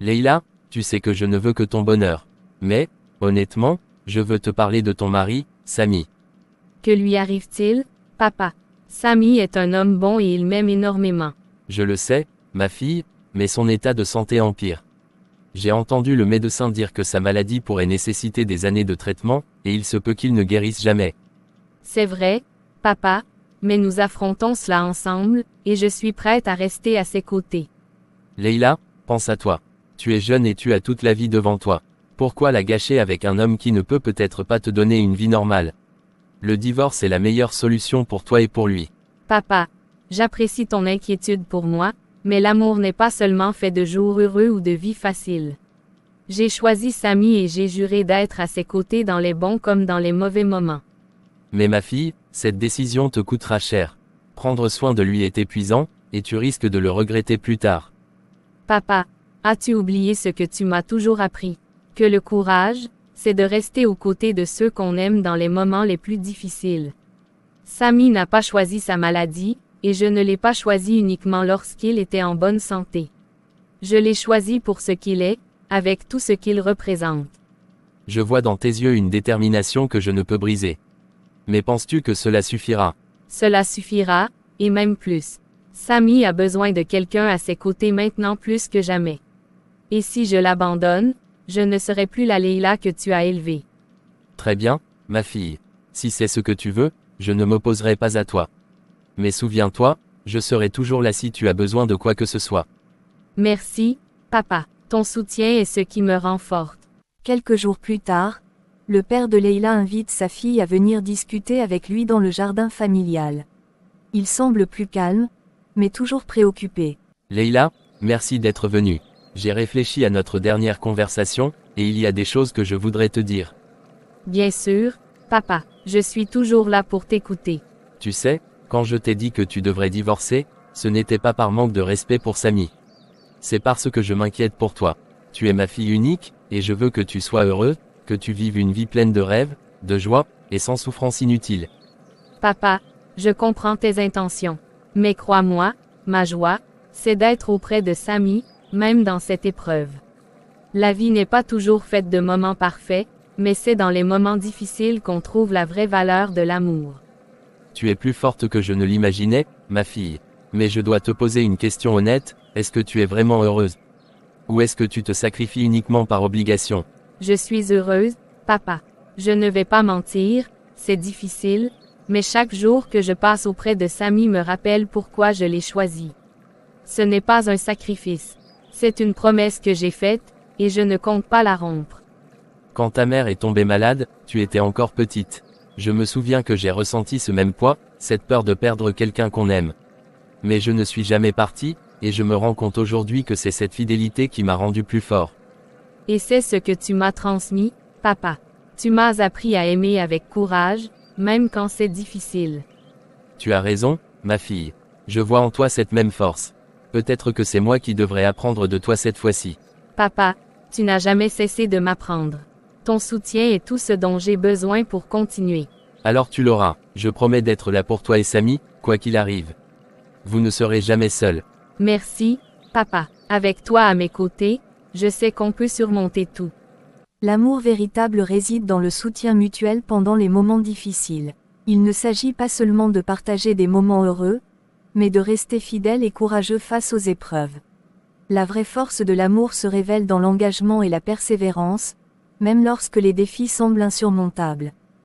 Leïla, tu sais que je ne veux que ton bonheur. Mais, honnêtement, je veux te parler de ton mari, Samy. Que lui arrive-t-il, papa? Samy est un homme bon et il m'aime énormément. Je le sais, ma fille, mais son état de santé empire. J'ai entendu le médecin dire que sa maladie pourrait nécessiter des années de traitement, et il se peut qu'il ne guérisse jamais. C'est vrai, papa, mais nous affrontons cela ensemble, et je suis prête à rester à ses côtés. Leïla, pense à toi. Tu es jeune et tu as toute la vie devant toi. Pourquoi la gâcher avec un homme qui ne peut peut-être pas te donner une vie normale? Le divorce est la meilleure solution pour toi et pour lui. Papa, j'apprécie ton inquiétude pour moi, mais l'amour n'est pas seulement fait de jours heureux ou de vie facile. J'ai choisi Samy et j'ai juré d'être à ses côtés dans les bons comme dans les mauvais moments. Mais ma fille, cette décision te coûtera cher. Prendre soin de lui est épuisant, et tu risques de le regretter plus tard. Papa, as-tu oublié ce que tu m'as toujours appris? Que le courage, c'est de rester aux côtés de ceux qu'on aime dans les moments les plus difficiles. Samy n'a pas choisi sa maladie, et je ne l'ai pas choisi uniquement lorsqu'il était en bonne santé. Je l'ai choisi pour ce qu'il est, avec tout ce qu'il représente. Je vois dans tes yeux une détermination que je ne peux briser. Mais penses-tu que cela suffira? Cela suffira, et même plus. Samy a besoin de quelqu'un à ses côtés maintenant plus que jamais. Et si je l'abandonne, je ne serai plus la Leïla que tu as élevée. Très bien, ma fille. Si c'est ce que tu veux, je ne m'opposerai pas à toi. Mais souviens-toi, je serai toujours là si tu as besoin de quoi que ce soit. Merci, papa. Ton soutien est ce qui me rend forte. Quelques jours plus tard, le père de Leïla invite sa fille à venir discuter avec lui dans le jardin familial. Il semble plus calme, mais toujours préoccupé. Leïla, merci d'être venue. J'ai réfléchi à notre dernière conversation, et il y a des choses que je voudrais te dire. Bien sûr, papa, je suis toujours là pour t'écouter. Tu sais, quand je t'ai dit que tu devrais divorcer, ce n'était pas par manque de respect pour Samy. C'est parce que je m'inquiète pour toi. Tu es ma fille unique, et je veux que tu sois heureux, que tu vives une vie pleine de rêves, de joie, et sans souffrance inutile. Papa, je comprends tes intentions. Mais crois-moi, ma joie, c'est d'être auprès de Samy, même dans cette épreuve. La vie n'est pas toujours faite de moments parfaits, mais c'est dans les moments difficiles qu'on trouve la vraie valeur de l'amour. Tu es plus forte que je ne l'imaginais, ma fille. Mais je dois te poser une question honnête, est-ce que tu es vraiment heureuse? Ou est-ce que tu te sacrifies uniquement par obligation? Je suis heureuse, papa. Je ne vais pas mentir, c'est difficile, mais chaque jour que je passe auprès de Samy me rappelle pourquoi je l'ai choisi. Ce n'est pas un sacrifice. C'est une promesse que j'ai faite, et je ne compte pas la rompre. Quand ta mère est tombée malade, tu étais encore petite. Je me souviens que j'ai ressenti ce même poids, cette peur de perdre quelqu'un qu'on aime. Mais je ne suis jamais parti, et je me rends compte aujourd'hui que c'est cette fidélité qui m'a rendu plus fort. Et c'est ce que tu m'as transmis, papa. Tu m'as appris à aimer avec courage, même quand c'est difficile. Tu as raison, ma fille. Je vois en toi cette même force. Peut-être que c'est moi qui devrais apprendre de toi cette fois-ci. Papa, tu n'as jamais cessé de m'apprendre. Ton soutien est tout ce dont j'ai besoin pour continuer. Alors tu l'auras, je promets d'être là pour toi et Samy, quoi qu'il arrive. Vous ne serez jamais seuls. Merci, papa. Avec toi à mes côtés, je sais qu'on peut surmonter tout. L'amour véritable réside dans le soutien mutuel pendant les moments difficiles. Il ne s'agit pas seulement de partager des moments heureux, mais de rester fidèle et courageux face aux épreuves. La vraie force de l'amour se révèle dans l'engagement et la persévérance, même lorsque les défis semblent insurmontables.